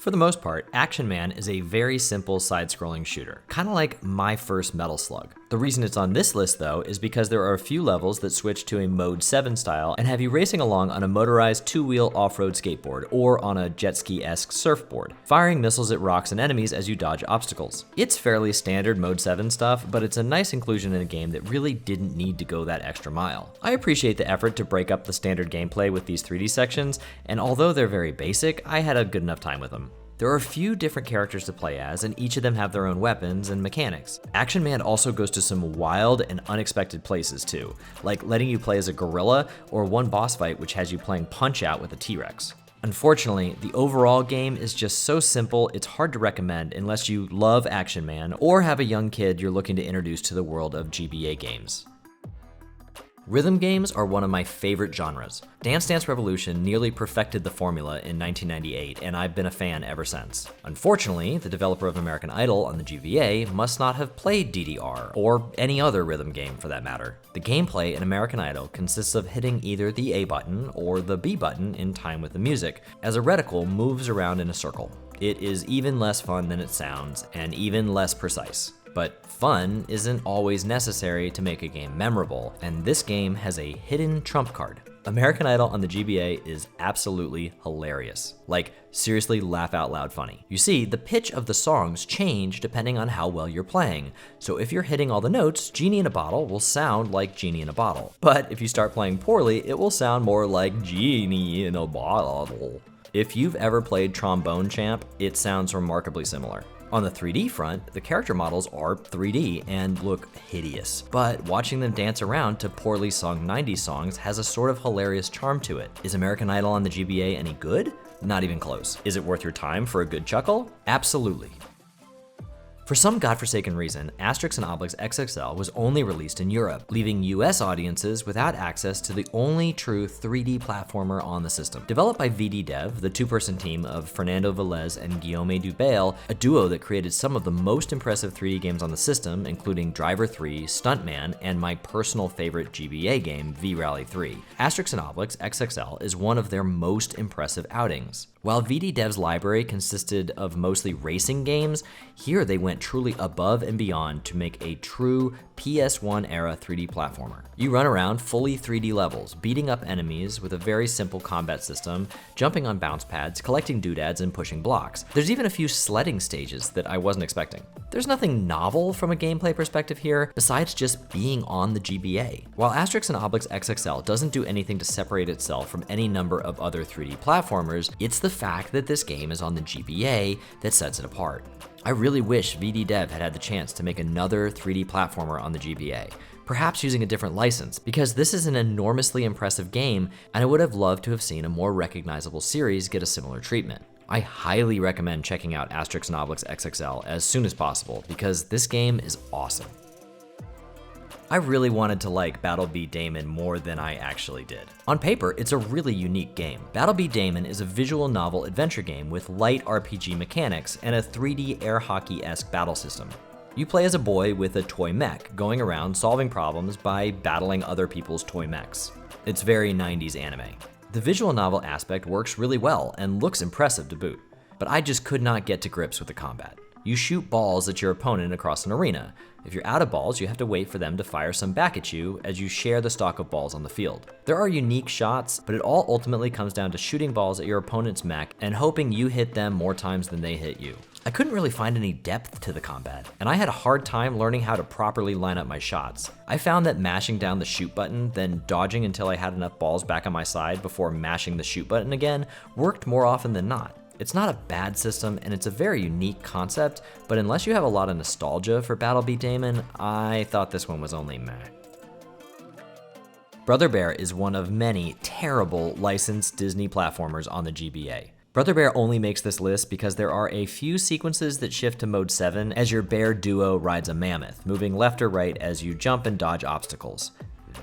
For the most part, Action Man is a very simple side-scrolling shooter, kind of like my first Metal Slug. The reason it's on this list though is because there are a few levels that switch to a Mode 7 style and have you racing along on a motorized two-wheel off-road skateboard or on a jet ski-esque surfboard, firing missiles at rocks and enemies as you dodge obstacles. It's fairly standard Mode 7 stuff, but it's a nice inclusion in a game that really didn't need to go that extra mile. I appreciate the effort to break up the standard gameplay with these 3D sections, and although they're very basic, I had a good enough time with them. There are a few different characters to play as, and each of them have their own weapons and mechanics. Action Man also goes to some wild and unexpected places too, like letting you play as a gorilla or one boss fight which has you playing Punch-Out with a T-Rex. Unfortunately, the overall game is just so simple it's hard to recommend unless you love Action Man or have a young kid you're looking to introduce to the world of GBA games. Rhythm games are one of my favorite genres. Dance Dance Revolution nearly perfected the formula in 1998, and I've been a fan ever since. Unfortunately, the developer of American Idol on the GBA must not have played DDR, or any other rhythm game for that matter. The gameplay in American Idol consists of hitting either the A button or the B button in time with the music, as a reticle moves around in a circle. It is even less fun than it sounds, and even less precise. But fun isn't always necessary to make a game memorable, and this game has a hidden trump card. American Idol on the GBA is absolutely hilarious. Like, seriously laugh out loud funny. You see, the pitch of the songs change depending on how well you're playing. So if you're hitting all the notes, Genie in a Bottle will sound like Genie in a Bottle. But if you start playing poorly, it will sound more like Genie in a Bottle. If you've ever played Trombone Champ, it sounds remarkably similar. On the 3D front, the character models are 3D and look hideous, but watching them dance around to poorly sung 90s songs has a sort of hilarious charm to it. Is American Idol on the GBA any good? Not even close. Is it worth your time for a good chuckle? Absolutely. For some godforsaken reason, Aestrix and Obelix XXL was only released in Europe, leaving US audiences without access to the only true 3D platformer on the system. Developed by VD Dev, the two-person team of Fernando Velez and Guillaume Dubail, a duo that created some of the most impressive 3D games on the system, including Driver 3, Stuntman, and my personal favorite GBA game, V-Rally 3. Aestrix and Obelix XXL is one of their most impressive outings. While VD Dev's library consisted of mostly racing games, here they went truly above and beyond to make a true PS1 era 3D platformer. You run around fully 3D levels, beating up enemies with a very simple combat system, jumping on bounce pads, collecting doodads, and pushing blocks. There's even a few sledding stages that I wasn't expecting. There's nothing novel from a gameplay perspective here, besides just being on the GBA. While Aestrix and Obelix XXL doesn't do anything to separate itself from any number of other 3D platformers, it's the fact that this game is on the GBA that sets it apart. I really wish VD Dev had the chance to make another 3D platformer on the GBA, perhaps using a different license, because this is an enormously impressive game and I would have loved to have seen a more recognizable series get a similar treatment. I highly recommend checking out Aestrix and Obelix XXL as soon as possible because this game is awesome. I really wanted to like Battle B-Daman more than I actually did. On paper, it's a really unique game. Battle B-Daman is a visual novel adventure game with light RPG mechanics and a 3D air hockey-esque battle system. You play as a boy with a toy mech, going around solving problems by battling other people's toy mechs. It's very 90s anime. The visual novel aspect works really well and looks impressive to boot, but I just could not get to grips with the combat. You shoot balls at your opponent across an arena. If you're out of balls, you have to wait for them to fire some back at you as you share the stock of balls on the field. There are unique shots, but it all ultimately comes down to shooting balls at your opponent's mech and hoping you hit them more times than they hit you. I couldn't really find any depth to the combat, and I had a hard time learning how to properly line up my shots. I found that mashing down the shoot button, then dodging until I had enough balls back on my side before mashing the shoot button again, worked more often than not. It's not a bad system, and it's a very unique concept, but unless you have a lot of nostalgia for Battle B-Daman, I thought this one was only meh. Brother Bear is one of many terrible licensed Disney platformers on the GBA. Brother Bear only makes this list because there are a few sequences that shift to mode 7 as your bear duo rides a mammoth, moving left or right as you jump and dodge obstacles.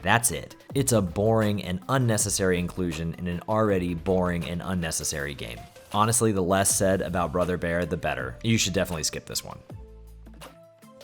That's it. It's a boring and unnecessary inclusion in an already boring and unnecessary game. Honestly, the less said about Brother Bear, the better. You should definitely skip this one.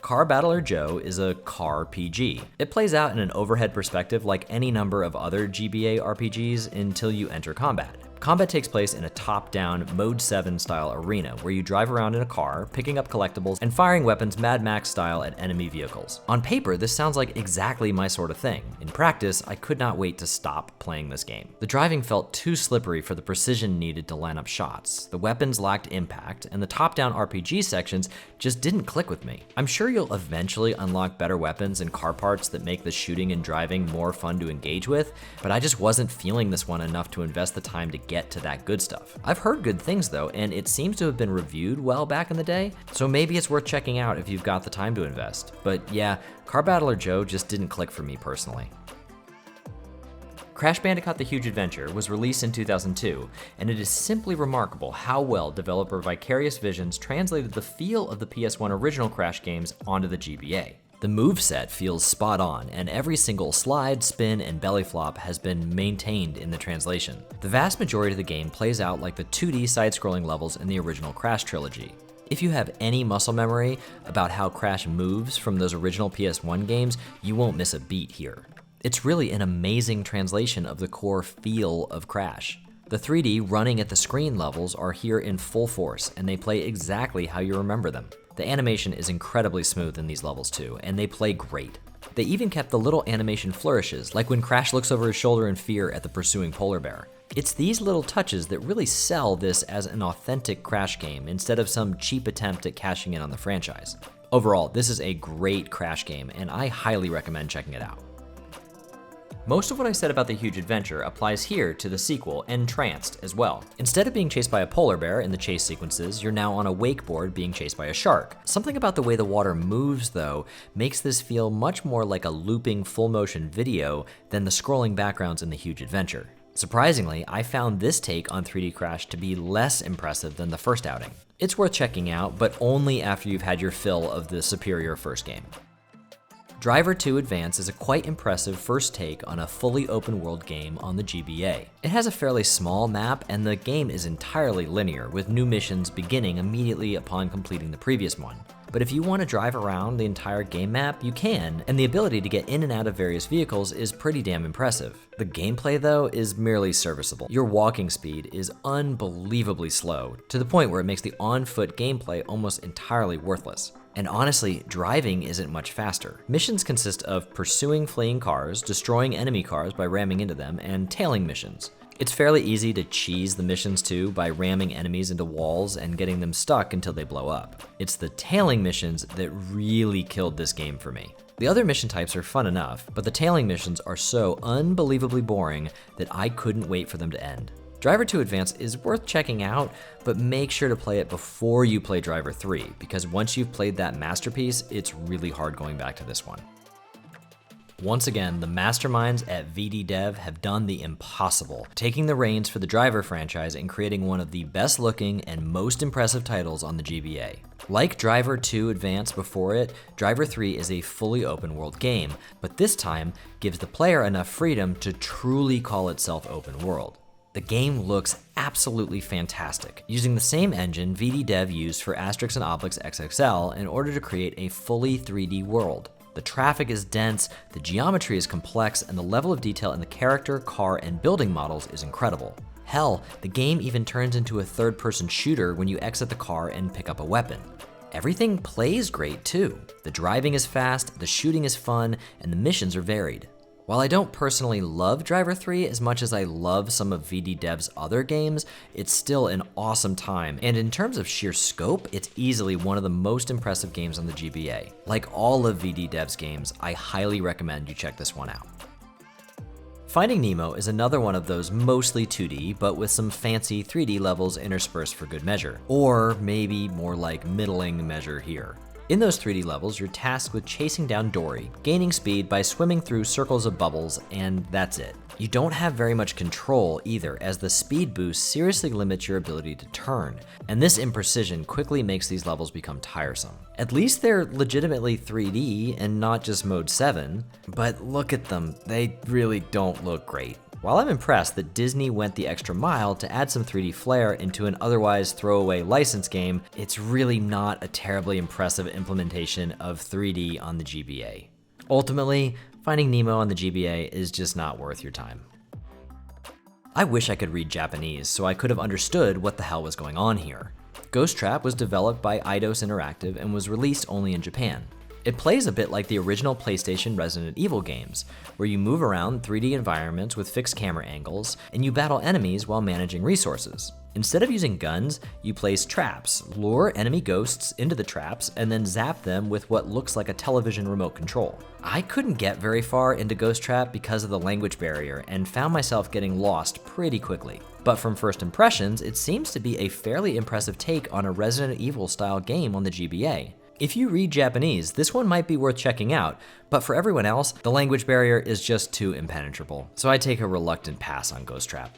Car Battler Joe is a car PG. It plays out in an overhead perspective like any number of other GBA RPGs until you enter combat. Combat takes place in a top-down Mode 7 style arena where you drive around in a car, picking up collectibles, and firing weapons Mad Max style at enemy vehicles. On paper, this sounds like exactly my sort of thing. In practice, I could not wait to stop playing this game. The driving felt too slippery for the precision needed to line up shots, the weapons lacked impact, and the top-down RPG sections just didn't click with me. I'm sure you'll eventually unlock better weapons and car parts that make the shooting and driving more fun to engage with, but I just wasn't feeling this one enough to invest the time to get to that good stuff. I've heard good things though, and it seems to have been reviewed well back in the day, so maybe it's worth checking out if you've got the time to invest. But yeah, Car Battler Joe just didn't click for me personally. Crash Bandicoot: The Huge Adventure was released in 2002, and it is simply remarkable how well developer Vicarious Visions translated the feel of the PS1 original Crash games onto the GBA. The moveset feels spot on, and every single slide, spin, and belly flop has been maintained in the translation. The vast majority of the game plays out like the 2D side-scrolling levels in the original Crash trilogy. If you have any muscle memory about how Crash moves from those original PS1 games, you won't miss a beat here. It's really an amazing translation of the core feel of Crash. The 3D running at the screen levels are here in full force, and they play exactly how you remember them. The animation is incredibly smooth in these levels too, and they play great. They even kept the little animation flourishes, like when Crash looks over his shoulder in fear at the pursuing polar bear. It's these little touches that really sell this as an authentic Crash game instead of some cheap attempt at cashing in on the franchise. Overall, this is a great Crash game, and I highly recommend checking it out. Most of what I said about The Huge Adventure applies here to the sequel, N-Tranced, as well. Instead of being chased by a polar bear in the chase sequences, you're now on a wakeboard being chased by a shark. Something about the way the water moves, though, makes this feel much more like a looping full-motion video than the scrolling backgrounds in The Huge Adventure. Surprisingly, I found this take on 3D Crash to be less impressive than the first outing. It's worth checking out, but only after you've had your fill of the superior first game. Driver 2 Advance is a quite impressive first take on a fully open world game on the GBA. It has a fairly small map, and the game is entirely linear, with new missions beginning immediately upon completing the previous one. But if you want to drive around the entire game map, you can, and the ability to get in and out of various vehicles is pretty damn impressive. The gameplay, though, is merely serviceable. Your walking speed is unbelievably slow, to the point where it makes the on-foot gameplay almost entirely worthless. And honestly, driving isn't much faster. Missions consist of pursuing fleeing cars, destroying enemy cars by ramming into them, and tailing missions. It's fairly easy to cheese the missions too by ramming enemies into walls and getting them stuck until they blow up. It's the tailing missions that really killed this game for me. The other mission types are fun enough, but the tailing missions are so unbelievably boring that I couldn't wait for them to end. Driver 2 Advance is worth checking out, but make sure to play it before you play Driver 3, because once you've played that masterpiece, it's really hard going back to this one. Once again, the masterminds at VD Dev have done the impossible, taking the reins for the Driver franchise and creating one of the best looking and most impressive titles on the GBA. Like Driver 2 Advance before it, Driver 3 is a fully open world game, but this time gives the player enough freedom to truly call itself open world. The game looks absolutely fantastic, using the same engine VD Dev used for Aestrix and Obelix XXL in order to create a fully 3D world. The traffic is dense, the geometry is complex, and the level of detail in the character, car, and building models is incredible. Hell, the game even turns into a third-person shooter when you exit the car and pick up a weapon. Everything plays great too. The driving is fast, the shooting is fun, and the missions are varied. While I don't personally love Driver 3 as much as I love some of VD Dev's other games, it's still an awesome time, and in terms of sheer scope, it's easily one of the most impressive games on the GBA. Like all of VD Dev's games, I highly recommend you check this one out. Finding Nemo is another one of those mostly 2D, but with some fancy 3D levels interspersed for good measure. Or maybe more like middling measure here. In those 3D levels, you're tasked with chasing down Dory, gaining speed by swimming through circles of bubbles, and that's it. You don't have very much control either, as the speed boost seriously limits your ability to turn, and this imprecision quickly makes these levels become tiresome. At least they're legitimately 3D and not just Mode 7, but look at them, they really don't look great. While I'm impressed that Disney went the extra mile to add some 3D flair into an otherwise throwaway license game, it's really not a terribly impressive implementation of 3D on the GBA. Ultimately, Finding Nemo on the GBA is just not worth your time. I wish I could read Japanese so I could have understood what the hell was going on here. Ghost Trap was developed by Eidos Interactive and was released only in Japan. It plays a bit like the original PlayStation Resident Evil games, where you move around 3D environments with fixed camera angles, and you battle enemies while managing resources. Instead of using guns, you place traps, lure enemy ghosts into the traps, and then zap them with what looks like a television remote control. I couldn't get very far into Ghost Trap because of the language barrier and found myself getting lost pretty quickly. But from first impressions, it seems to be a fairly impressive take on a Resident Evil style game on the GBA. If you read Japanese, this one might be worth checking out, but for everyone else, the language barrier is just too impenetrable, so I take a reluctant pass on Ghost Trap.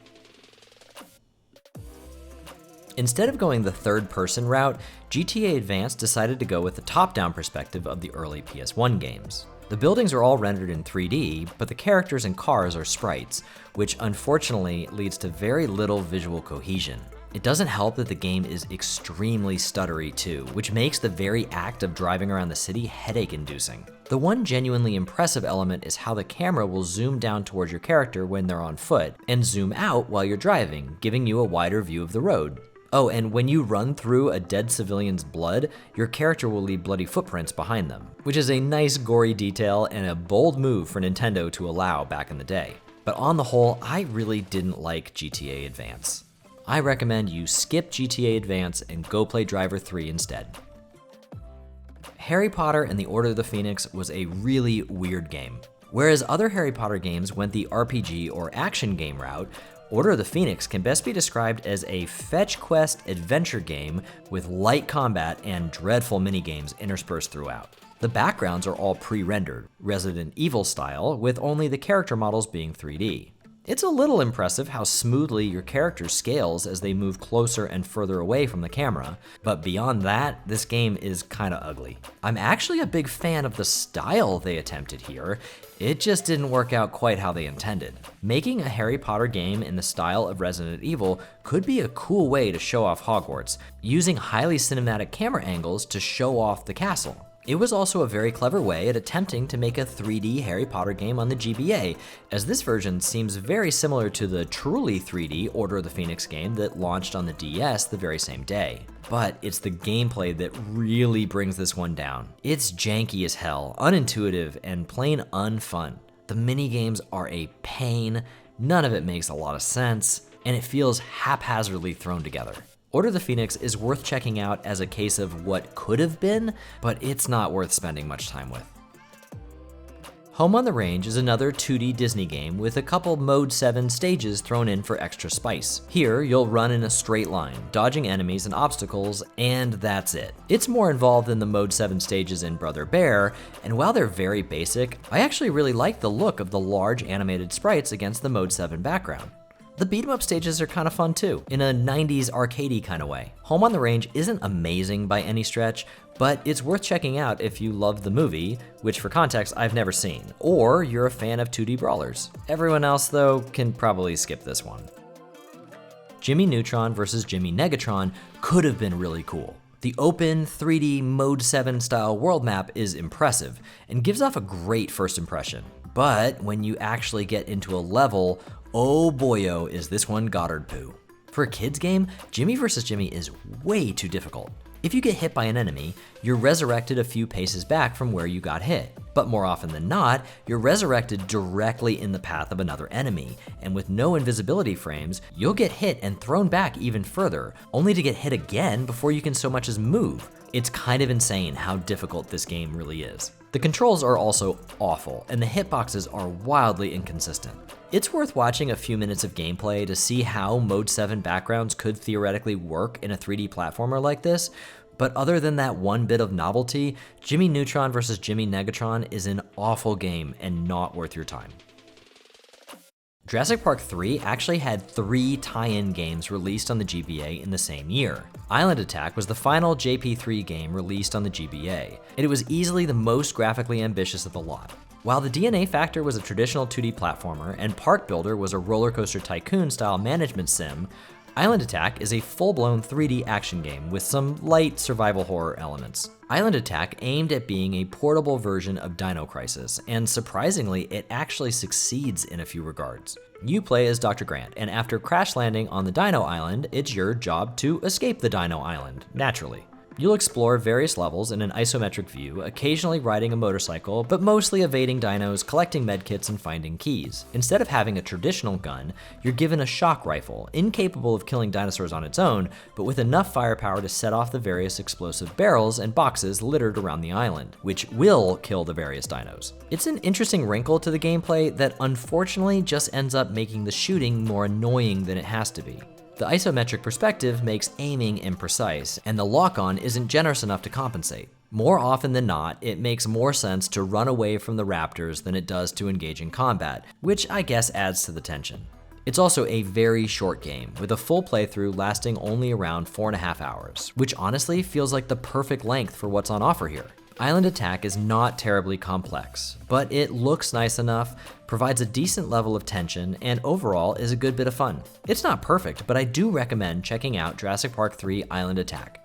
Instead of going the third-person route, GTA Advance decided to go with the top-down perspective of the early PS1 games. The buildings are all rendered in 3D, but the characters and cars are sprites, which unfortunately leads to very little visual cohesion. It doesn't help that the game is extremely stuttery too, which makes the very act of driving around the city headache-inducing. The one genuinely impressive element is how the camera will zoom down towards your character when they're on foot, and zoom out while you're driving, giving you a wider view of the road. Oh, and when you run through a dead civilian's blood, your character will leave bloody footprints behind them, which is a nice gory detail and a bold move for Nintendo to allow back in the day. But on the whole, I really didn't like GTA Advance. I recommend you skip GTA Advance and go play Driver 3 instead. Harry Potter and the Order of the Phoenix was a really weird game. Whereas other Harry Potter games went the RPG or action game route, Order of the Phoenix can best be described as a fetch quest adventure game with light combat and dreadful minigames interspersed throughout. The backgrounds are all pre-rendered, Resident Evil style, with only the character models being 3D. It's a little impressive how smoothly your character scales as they move closer and further away from the camera, but beyond that, this game is kinda ugly. I'm actually a big fan of the style they attempted here. It just didn't work out quite how they intended. Making a Harry Potter game in the style of Resident Evil could be a cool way to show off Hogwarts, using highly cinematic camera angles to show off the castle. It was also a very clever way at attempting to make a 3D Harry Potter game on the GBA, as this version seems very similar to the truly 3D Order of the Phoenix game that launched on the DS the very same day. But it's the gameplay that really brings this one down. It's janky as hell, unintuitive, and plain unfun. The minigames are a pain, none of it makes a lot of sense, and it feels haphazardly thrown together. Order of the Phoenix is worth checking out as a case of what could have been, but it's not worth spending much time with. Home on the Range is another 2D Disney game with a couple Mode 7 stages thrown in for extra spice. Here, you'll run in a straight line, dodging enemies and obstacles, and that's it. It's more involved than the Mode 7 stages in Brother Bear, and while they're very basic, I actually really like the look of the large animated sprites against the Mode 7 background. The beat-em-up stages are kind of fun too, in a 90s arcadey kind of way. Home on the Range isn't amazing by any stretch, but it's worth checking out if you love the movie, which for context I've never seen, or you're a fan of 2D brawlers. Everyone else though can probably skip this one. Jimmy Neutron vs. Jimmy Negatron could have been really cool. The open 3D Mode 7 style world map is impressive and gives off a great first impression. But when you actually get into a level, oh boyo is this one Goddard poo. For a kid's game, Jimmy vs. Jimmy is way too difficult. If you get hit by an enemy, you're resurrected a few paces back from where you got hit. But more often than not, you're resurrected directly in the path of another enemy, and with no invisibility frames, you'll get hit and thrown back even further, only to get hit again before you can so much as move. It's kind of insane how difficult this game really is. The controls are also awful, and the hitboxes are wildly inconsistent. It's worth watching a few minutes of gameplay to see how Mode 7 backgrounds could theoretically work in a 3D platformer like this, but other than that one bit of novelty, Jimmy Neutron vs. Jimmy Negatron is an awful game and not worth your time. Jurassic Park 3 actually had 3 tie-in games released on the GBA in the same year. Island Attack was the final JP3 game released on the GBA, and it was easily the most graphically ambitious of the lot. While the DNA Factor was a traditional 2D platformer and Park Builder was a roller coaster tycoon style management sim, Island Attack is a full-blown 3D action game with some light survival horror elements. Island Attack aimed at being a portable version of Dino Crisis, and surprisingly, it actually succeeds in a few regards. You play as Dr. Grant, and after crash landing on the Dino Island, it's your job to escape the Dino Island, naturally. You'll explore various levels in an isometric view, occasionally riding a motorcycle, but mostly evading dinos, collecting medkits, and finding keys. Instead of having a traditional gun, you're given a shock rifle, incapable of killing dinosaurs on its own, but with enough firepower to set off the various explosive barrels and boxes littered around the island, which will kill the various dinos. It's an interesting wrinkle to the gameplay that unfortunately just ends up making the shooting more annoying than it has to be. The isometric perspective makes aiming imprecise, and the lock-on isn't generous enough to compensate. More often than not, it makes more sense to run away from the raptors than it does to engage in combat, which I guess adds to the tension. It's also a very short game, with a full playthrough lasting only around 4.5 hours, which honestly feels like the perfect length for what's on offer here. Island Attack is not terribly complex, but it looks nice enough, provides a decent level of tension, and overall is a good bit of fun. It's not perfect, but I do recommend checking out Jurassic Park 3 Island Attack.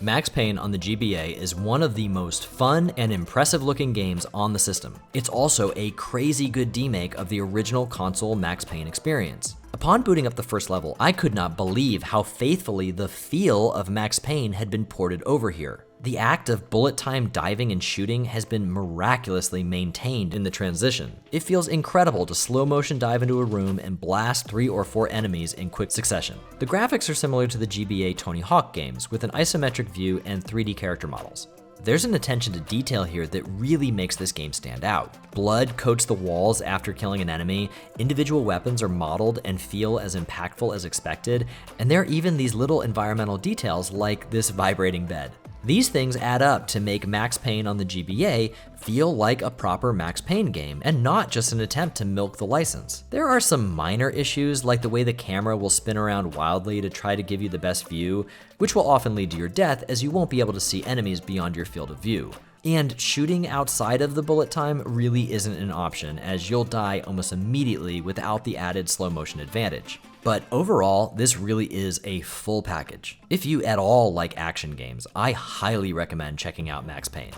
Max Payne on the GBA is one of the most fun and impressive looking games on the system. It's also a crazy good demake of the original console Max Payne experience. Upon booting up the first level, I could not believe how faithfully the feel of Max Payne had been ported over here. The act of bullet time diving and shooting has been miraculously maintained in the transition. It feels incredible to slow motion dive into a room and blast 3 or 4 enemies in quick succession. The graphics are similar to the GBA Tony Hawk games, with an isometric view and 3D character models. There's an attention to detail here that really makes this game stand out. Blood coats the walls after killing an enemy, individual weapons are modeled and feel as impactful as expected, and there are even these little environmental details like this vibrating bed. These things add up to make Max Payne on the GBA feel like a proper Max Payne game, and not just an attempt to milk the license. There are some minor issues, like the way the camera will spin around wildly to try to give you the best view, which will often lead to your death as you won't be able to see enemies beyond your field of view. And shooting outside of the bullet time really isn't an option, as you'll die almost immediately without the added slow motion advantage. But overall, this really is a full package. If you at all like action games, I highly recommend checking out Max Payne.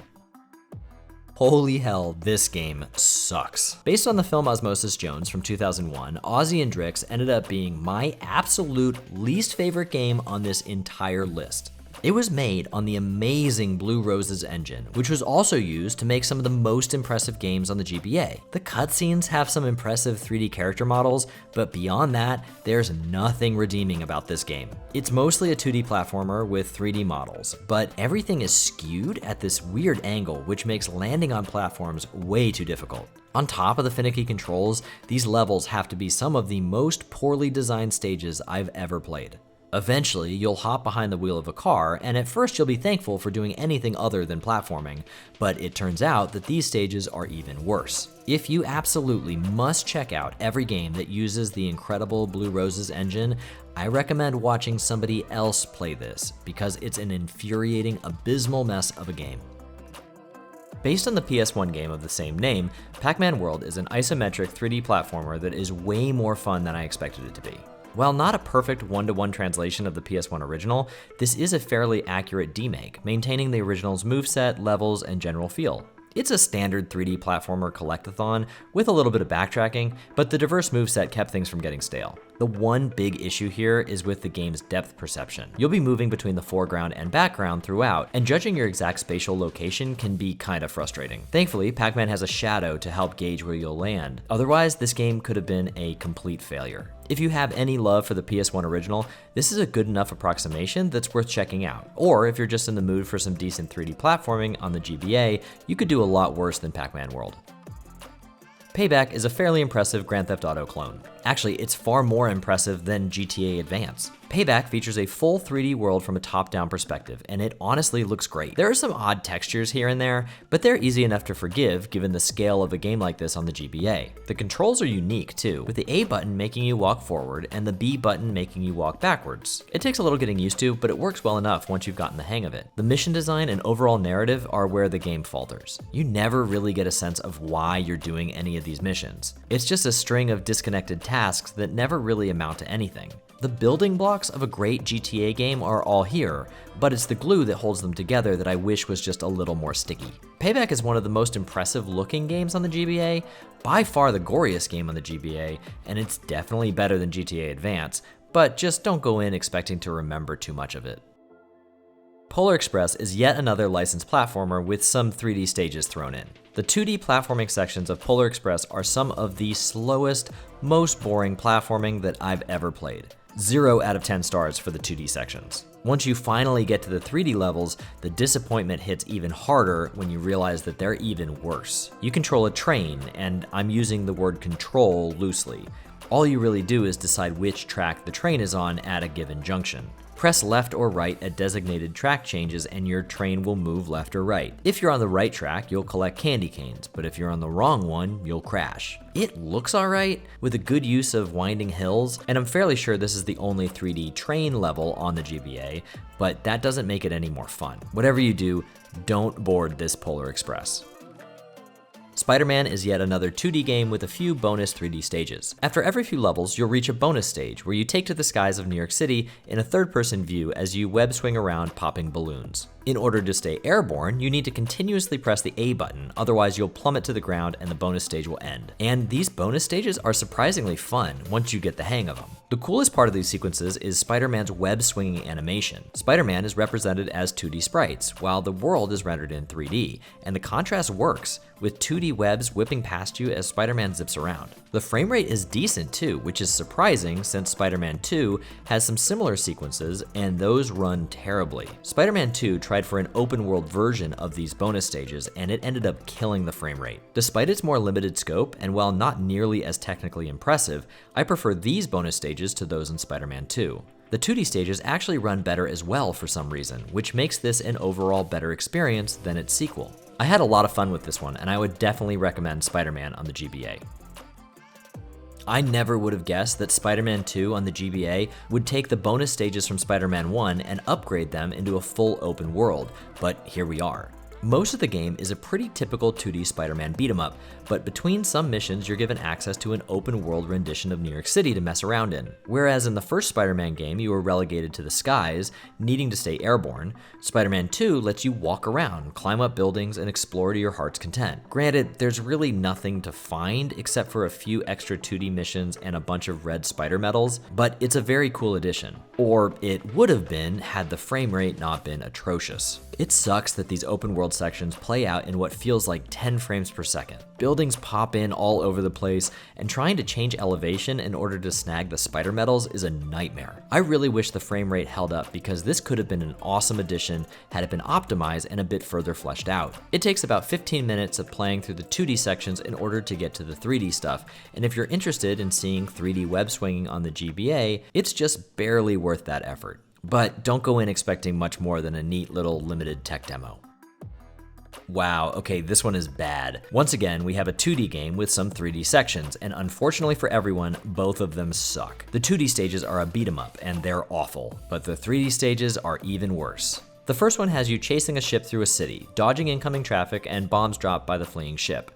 Holy hell, this game sucks. Based on the film Osmosis Jones from 2001, Ozzy and Drix ended up being my absolute least favorite game on this entire list. It was made on the amazing Blue Roses engine, which was also used to make some of the most impressive games on the GBA. The cutscenes have some impressive 3D character models, but beyond that, there's nothing redeeming about this game. It's mostly a 2D platformer with 3D models, but everything is skewed at this weird angle, which makes landing on platforms way too difficult. On top of the finicky controls, these levels have to be some of the most poorly designed stages I've ever played. Eventually, you'll hop behind the wheel of a car, and at first you'll be thankful for doing anything other than platforming, but it turns out that these stages are even worse. If you absolutely must check out every game that uses the incredible Blue Roses engine, I recommend watching somebody else play this, because it's an infuriating, abysmal mess of a game. Based on the PS1 game of the same name, Pac-Man World is an isometric 3D platformer that is way more fun than I expected it to be. While not a perfect one-to-one translation of the PS1 original, this is a fairly accurate demake, maintaining the original's moveset, levels, and general feel. It's a standard 3D platformer collectathon with a little bit of backtracking, but the diverse moveset kept things from getting stale. The one big issue here is with the game's depth perception. You'll be moving between the foreground and background throughout, and judging your exact spatial location can be kinda frustrating. Thankfully, Pac-Man has a shadow to help gauge where you'll land. Otherwise, this game could have been a complete failure. If you have any love for the PS1 original, this is a good enough approximation that's worth checking out. Or if you're just in the mood for some decent 3D platforming on the GBA, you could do a lot worse than Pac-Man World. Payback is a fairly impressive Grand Theft Auto clone. Actually, it's far more impressive than GTA Advance. Payback features a full 3D world from a top-down perspective, and it honestly looks great. There are some odd textures here and there, but they're easy enough to forgive given the scale of a game like this on the GBA. The controls are unique too, with the A button making you walk forward and the B button making you walk backwards. It takes a little getting used to, but it works well enough once you've gotten the hang of it. The mission design and overall narrative are where the game falters. You never really get a sense of why you're doing any of these missions. It's just a string of disconnected tasks that never really amount to anything. The building blocks of a great GTA game are all here, but it's the glue that holds them together that I wish was just a little more sticky. Payback is one of the most impressive looking games on the GBA, by far the goriest game on the GBA, and it's definitely better than GTA Advance, but just don't go in expecting to remember too much of it. Polar Express is yet another licensed platformer with some 3D stages thrown in. The 2D platforming sections of Polar Express are some of the slowest, most boring platforming that I've ever played. 0 out of 10 stars for the 2D sections. Once you finally get to the 3D levels, the disappointment hits even harder when you realize that they're even worse. You control a train, and I'm using the word control loosely. All you really do is decide which track the train is on at a given junction. Press left or right at designated track changes and your train will move left or right. If you're on the right track, you'll collect candy canes, but if you're on the wrong one, you'll crash. It looks alright, with a good use of winding hills, and I'm fairly sure this is the only 3D train level on the GBA, but that doesn't make it any more fun. Whatever you do, don't board this Polar Express. Spider-Man is yet another 2D game with a few bonus 3D stages. After every few levels, you'll reach a bonus stage where you take to the skies of New York City in a third-person view as you web swing around popping balloons. In order to stay airborne, you need to continuously press the A button, otherwise you'll plummet to the ground and the bonus stage will end. And these bonus stages are surprisingly fun once you get the hang of them. The coolest part of these sequences is Spider-Man's web swinging animation. Spider-Man is represented as 2D sprites, while the world is rendered in 3D, and the contrast works, with 2D webs whipping past you as Spider-Man zips around. The frame rate is decent too, which is surprising since Spider-Man 2 has some similar sequences, and those run terribly. Spider-Man 2 tried for an open world version of these bonus stages, and it ended up killing the frame rate. Despite its more limited scope, and while not nearly as technically impressive, I prefer these bonus stages to those in Spider-Man 2. The 2D stages actually run better as well for some reason, which makes this an overall better experience than its sequel. I had a lot of fun with this one, and I would definitely recommend Spider-Man on the GBA. I never would have guessed that Spider-Man 2 on the GBA would take the bonus stages from Spider-Man 1 and upgrade them into a full open world, but here we are. Most of the game is a pretty typical 2D Spider-Man beat-em-up, but between some missions you're given access to an open-world rendition of New York City to mess around in. Whereas in the first Spider-Man game you were relegated to the skies, needing to stay airborne, Spider-Man 2 lets you walk around, climb up buildings, and explore to your heart's content. Granted, there's really nothing to find except for a few extra 2D missions and a bunch of red spider medals, but it's a very cool addition. Or it would have been had the frame rate not been atrocious. It sucks that these open world sections play out in what feels like 10 frames per second. Buildings pop in all over the place, and trying to change elevation in order to snag the spider medals is a nightmare. I really wish the frame rate held up because this could have been an awesome addition had it been optimized and a bit further fleshed out. It takes about 15 minutes of playing through the 2D sections in order to get to the 3D stuff, and if you're interested in seeing 3D web swinging on the GBA, it's just barely worth that effort. But don't go in expecting much more than a neat little limited tech demo. Wow, okay, this one is bad. Once again, we have a 2D game with some 3D sections, and unfortunately for everyone, both of them suck. The 2D stages are a beat 'em up, and they're awful, but the 3D stages are even worse. The first one has you chasing a ship through a city, dodging incoming traffic and bombs dropped by the fleeing ship.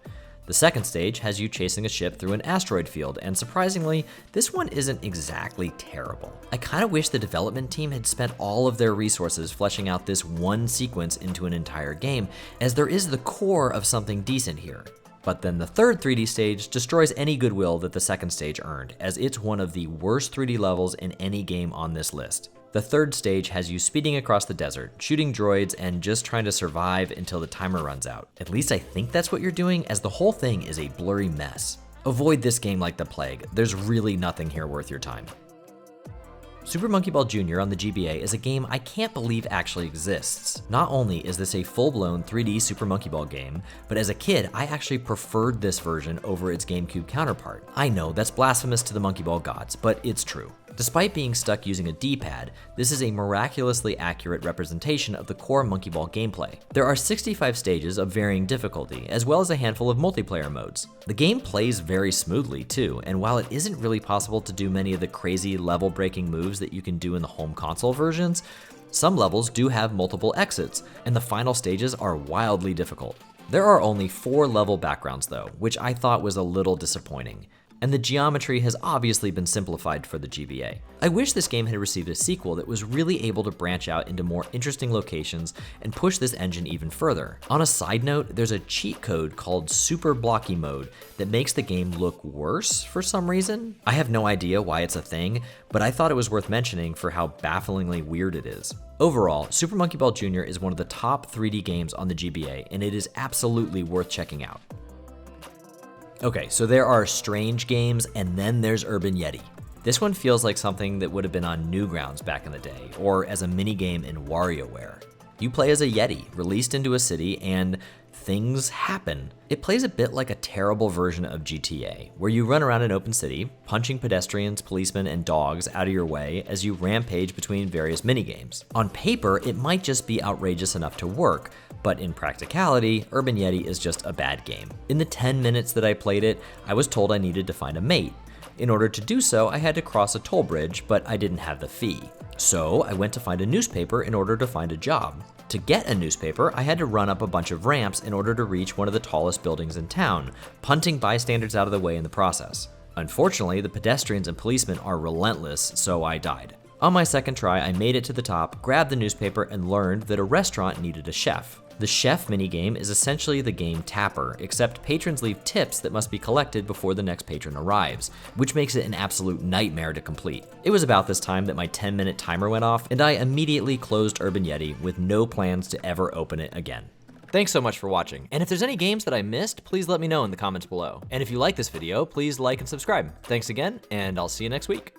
The second stage has you chasing a ship through an asteroid field, and surprisingly, this one isn't exactly terrible. I kinda wish the development team had spent all of their resources fleshing out this one sequence into an entire game, as there is the core of something decent here. But then the third 3D stage destroys any goodwill that the second stage earned, as it's one of the worst 3D levels in any game on this list. The third stage has you speeding across the desert, shooting droids, and just trying to survive until the timer runs out. At least I think that's what you're doing, as the whole thing is a blurry mess. Avoid this game like the plague. There's really nothing here worth your time. Super Monkey Ball Jr. on the GBA is a game I can't believe actually exists. Not only is this a full-blown 3D Super Monkey Ball game, but as a kid, I actually preferred this version over its GameCube counterpart. I know that's blasphemous to the Monkey Ball gods, but it's true. Despite being stuck using a D-pad, this is a miraculously accurate representation of the core Monkey Ball gameplay. There are 65 stages of varying difficulty, as well as a handful of multiplayer modes. The game plays very smoothly too, and while it isn't really possible to do many of the crazy level-breaking moves that you can do in the home console versions, some levels do have multiple exits, and the final stages are wildly difficult. There are only 4 level backgrounds though, which I thought was a little disappointing. and the geometry has obviously been simplified for the GBA. I wish this game had received a sequel that was really able to branch out into more interesting locations and push this engine even further. On a side note, there's a cheat code called Super Blocky Mode that makes the game look worse for some reason. I have no idea why it's a thing, but I thought it was worth mentioning for how bafflingly weird it is. Overall, Super Monkey Ball Jr. is one of the top 3D games on the GBA, and it is absolutely worth checking out. Okay, so there are Strange games, and then there's Urban Yeti. This one feels like something that would have been on Newgrounds back in the day, or as a minigame in WarioWare. You play as a Yeti, released into a city, and things happen. It plays a bit like a terrible version of GTA, where you run around an open city, punching pedestrians, policemen, and dogs out of your way as you rampage between various minigames. On paper, it might just be outrageous enough to work, but in practicality, Urban Yeti is just a bad game. In the 10 minutes that I played it, I was told I needed to find a mate. In order to do so, I had to cross a toll bridge, but I didn't have the fee. So I went to find a newspaper in order to find a job. To get a newspaper, I had to run up a bunch of ramps in order to reach one of the tallest buildings in town, punting bystanders out of the way in the process. Unfortunately, the pedestrians and policemen are relentless, so I died. On my second try, I made it to the top, grabbed the newspaper, and learned that a restaurant needed a chef. The chef minigame is essentially the game Tapper, except patrons leave tips that must be collected before the next patron arrives, which makes it an absolute nightmare to complete. It was about this time that my 10-minute timer went off, and I immediately closed Urban Yeti with no plans to ever open it again. Thanks so much for watching, and if there's any games that I missed, please let me know in the comments below. And if you like this video, please like and subscribe. Thanks again, and I'll see you next week.